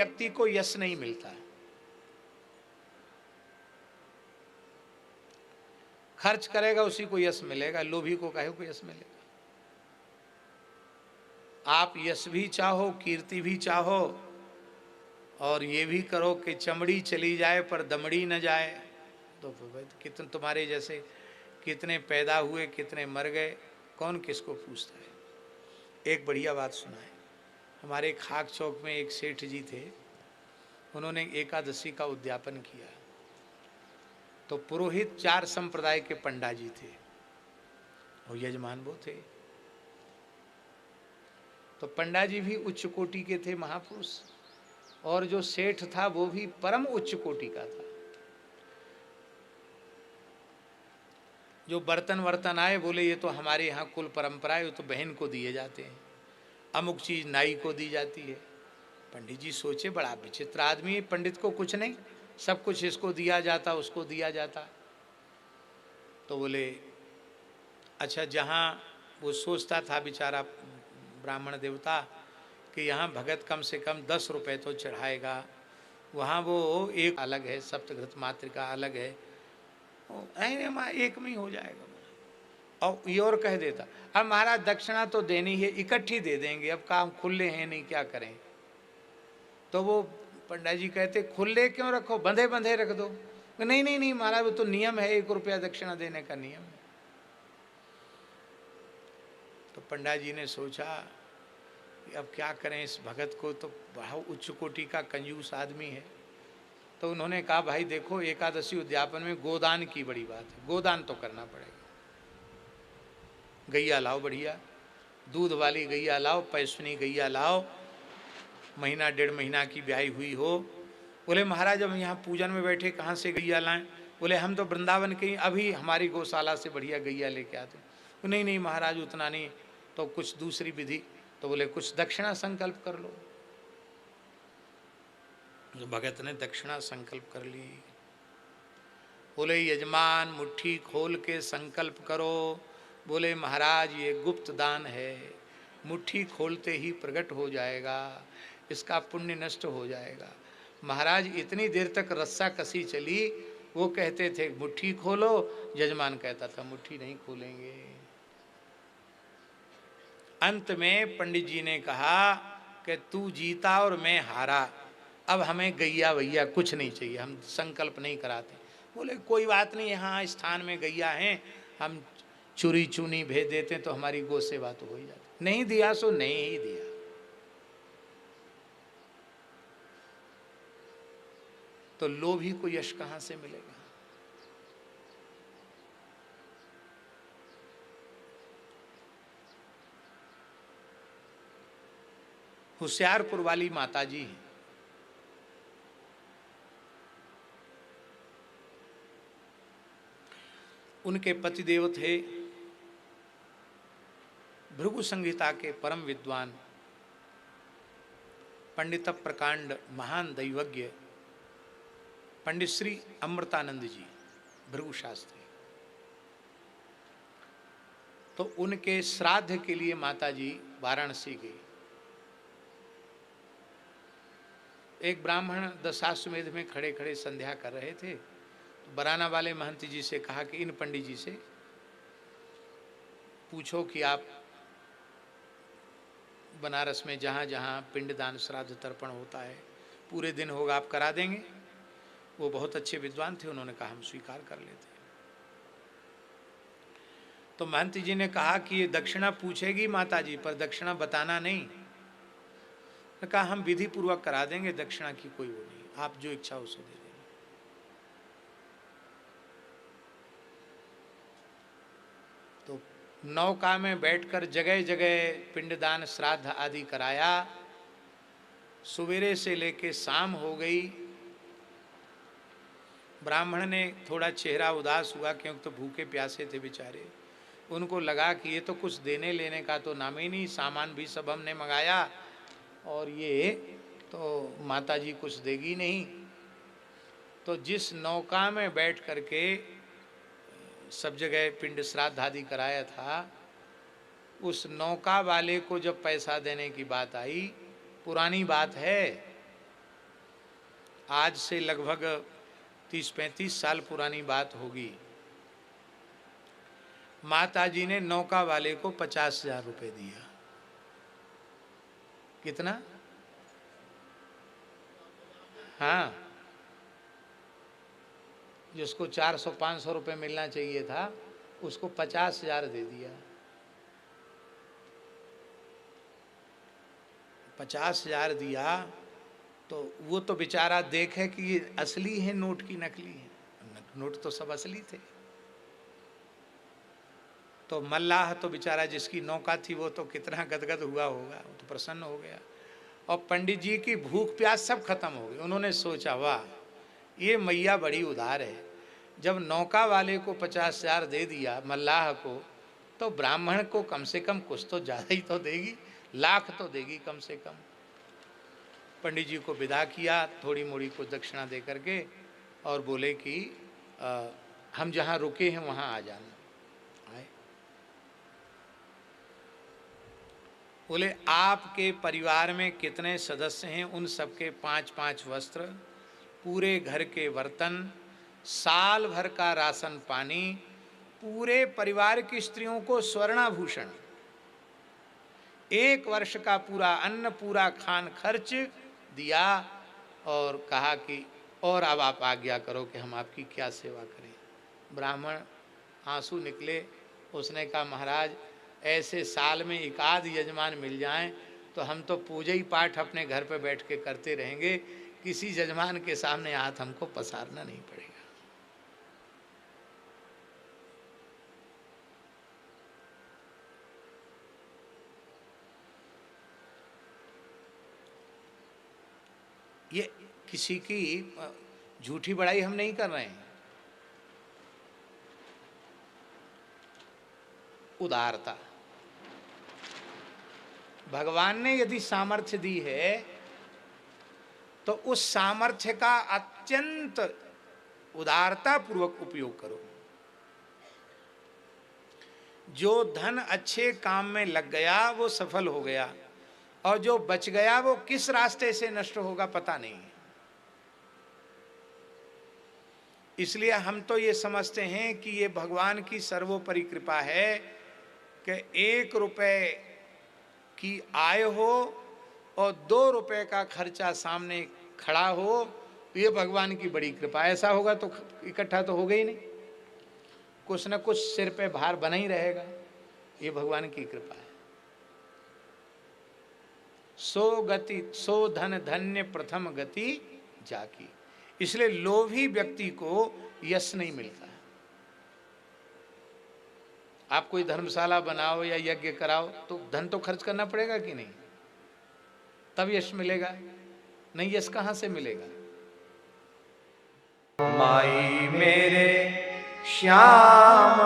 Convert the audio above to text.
व्यक्ति को यश नहीं मिलता। खर्च करेगा उसी को यश मिलेगा, लोभी को काहे को यश मिलेगा। आप यश भी चाहो, कीर्ति भी चाहो, और ये भी करो कि चमड़ी चली जाए पर दमड़ी न जाए, तो कितने तुम्हारे जैसे कितने पैदा हुए, कितने मर गए, कौन किसको पूछता है। एक बढ़िया बात सुना है। हमारे खाक चौक में एक सेठ जी थे, उन्होंने एकादशी का उद्यापन किया। तो पुरोहित 4 संप्रदाय के पंडा जी थे और यजमान वो थे। तो पंडा जी भी उच्च कोटि के थे, महापुरुष, और जो सेठ था वो भी परम उच्च कोटि का था। जो बर्तन वर्तन आए, बोले ये तो हमारे यहाँ कुल परंपरा है, ये तो बहन को दिए जाते हैं, अमुक चीज नाई को दी जाती है। पंडित जी सोचे बड़ा विचित्र आदमी है, पंडित को कुछ नहीं, सब कुछ इसको दिया जाता, उसको दिया जाता। तो बोले अच्छा, जहाँ वो सोचता था बेचारा ब्राह्मण देवता कि यहाँ भगत कम से कम 10 रुपये तो चढ़ाएगा, वहाँ वो एक अलग है, सप्तघृत मातृका अलग है, एक में ही हो जाएगा। और ये और कह देता, अब महाराज दक्षिणा तो देनी है, इकट्ठी दे देंगे, अब काम खुले हैं नहीं, क्या करें। तो वो पंडित जी कहते खुले क्यों रखो, बंधे बंधे रख दो। नहीं नहीं नहीं महाराज, वो तो नियम है, 1 रुपया दक्षिणा देने का नियम है। तो पंडित जी ने सोचा कि अब क्या करें इस भगत को, तो बहुत उच्च कोटि का कंजूस आदमी है। तो उन्होंने कहा भाई देखो, एकादशी उद्यापन में गोदान की बड़ी बात है, गोदान तो करना पड़ेगा। गैया लाओ, बढ़िया दूध वाली गैया लाओ, पैसनी गैया लाओ, महीना 1.5 महीना की ब्याही हुई हो। बोले महाराज अब यहाँ पूजन में बैठे कहाँ से गैया लाएं। बोले हम तो वृंदावन के, अभी हमारी गौशाला से बढ़िया गैया लेके आते। नहीं नहीं महाराज उतना नहीं, तो कुछ दूसरी विधि। तो बोले कुछ दक्षिणा संकल्प कर लो। तो भगत ने दक्षिणा संकल्प कर ली। बोले यजमान मुट्ठी खोल के संकल्प करो। बोले महाराज ये गुप्त दान है, मुट्ठी खोलते ही प्रकट हो जाएगा, इसका पुण्य नष्ट हो जाएगा। महाराज इतनी देर तक रस्सा कसी चली, वो कहते थे मुट्ठी खोलो, यजमान कहता था मुट्ठी नहीं खोलेंगे। अंत में पंडित जी ने कहा कि तू जीता और मैं हारा, अब हमें गैया वैया कुछ नहीं चाहिए, हम संकल्प नहीं कराते। बोले कोई बात नहीं, यहाँ स्थान में गैया हैं, हम चुरी चूनी भेज देते तो हमारी गौ सेवा तो हो ही जाती। नहीं दिया सो नहीं ही दिया। तो लोभी को यश कहाँ से मिलेगा। होशियारपुर वाली माता जी हैं, उनके पतिदेव थे भृगु संहिता के परम विद्वान पंडित प्रकांड महान दैवज्ञ पंडित श्री अमृतानंद जी भृगु शास्त्री। तो उनके श्राद्ध के लिए माता जी वाराणसी गई। एक ब्राह्मण दशाश्वमेध में खड़े खड़े संध्या कर रहे थे, तो बराना वाले महंत जी से कहा कि इन पंडित जी से पूछो कि आप बनारस में जहाँ जहाँ पिंडदान श्राद्ध तर्पण होता है पूरे दिन होगा, आप करा देंगे। वो बहुत अच्छे विद्वान थे, उन्होंने कहा हम स्वीकार कर लेते हैं। तो महंत जी ने कहा कि ये दक्षिणा पूछेगी माता जी, पर दक्षिणा बताना नहीं। ने कहा हम विधि पूर्वक करा देंगे, दक्षिणा की कोई वो नहीं, आप जो इच्छा उसे दे देंगे। तो नौका में बैठकर जगह जगह पिंडदान श्राद्ध आदि कराया। सवेरे से लेके शाम हो गई। ब्राह्मण ने थोड़ा चेहरा उदास हुआ, क्योंकि तो भूखे प्यासे थे बेचारे। उनको लगा कि ये तो कुछ देने लेने का तो नाम ही नहीं, सामान भी सब हमने मंगाया और ये तो माता जी कुछ देगी नहीं। तो जिस नौका में बैठ करके सब जगह पिंड श्राद्ध आदि कराया था, उस नौका वाले को जब पैसा देने की बात आई, पुरानी बात है, आज से लगभग 30-35 साल पुरानी बात होगी। माताजी ने नौका वाले को 50,000 रुपये दिया। कितना? हाँ, जिसको 400-500 रुपये मिलना चाहिए था उसको 50,000 दे दिया। 50,000 दिया तो वो तो बेचारा देखे कि ये असली है नोट की नकली है। नोट तो सब असली थे। तो मल्लाह तो बेचारा जिसकी नौका थी वो तो कितना गदगद हुआ होगा, वो तो प्रसन्न हो गया। और पंडित जी की भूख प्यास सब खत्म हो गई। उन्होंने सोचा वाह, ये मैया बड़ी उदार है, जब नौका वाले को 50,000 दे दिया मल्लाह को, तो ब्राह्मण को कम से कम कुछ तो ज़्यादा ही तो देगी, लाख तो देगी कम से कम। पंडित जी को विदा किया थोड़ी मोड़ी को दक्षिणा दे करके, और बोले कि हम जहाँ रुके हैं वहाँ आ जाना। आए, बोले आपके परिवार में कितने सदस्य हैं, उन सबके 5-5 वस्त्र, पूरे घर के बर्तन, साल भर का राशन पानी, पूरे परिवार की स्त्रियों को स्वर्णाभूषण, 1 वर्ष का पूरा अन्न, पूरा खान खर्च दिया, और कहा कि और अब आप आज्ञा करो कि हम आपकी क्या सेवा करें। ब्राह्मण आंसू निकले। उसने कहा महाराज, ऐसे साल में एक आध यजमान मिल जाएं तो हम तो पूजा ही पाठ अपने घर पर बैठ के करते रहेंगे, किसी यजमान के सामने हाथ हमको पसारना नहीं पड़ेगा। ये किसी की झूठी बड़ाई हम नहीं कर रहे हैं। उदारता, भगवान ने यदि सामर्थ्य दी है तो उस सामर्थ्य का अत्यंत उदारता पूर्वक उपयोग करो। जो धन अच्छे काम में लग गया वो सफल हो गया, और जो बच गया वो किस रास्ते से नष्ट होगा पता नहीं। इसलिए हम तो ये समझते हैं कि ये भगवान की सर्वोपरि कृपा है कि 1 रुपए की आय हो और 2 रुपए का खर्चा सामने खड़ा हो, ये भगवान की बड़ी कृपा। ऐसा होगा तो इकट्ठा तो होगा ही नहीं, कुछ न कुछ सिर पे भार बना ही रहेगा। ये भगवान की कृपा है। सो गति सो धन धन्य प्रथम गति जाकी। इसलिए लोभी व्यक्ति को यश नहीं मिलता है। आप कोई धर्मशाला बनाओ या यज्ञ कराओ तो धन तो खर्च करना पड़ेगा कि नहीं, तब यश मिलेगा। नहीं, यश कहाँ से मिलेगा? माई मेरे श्याम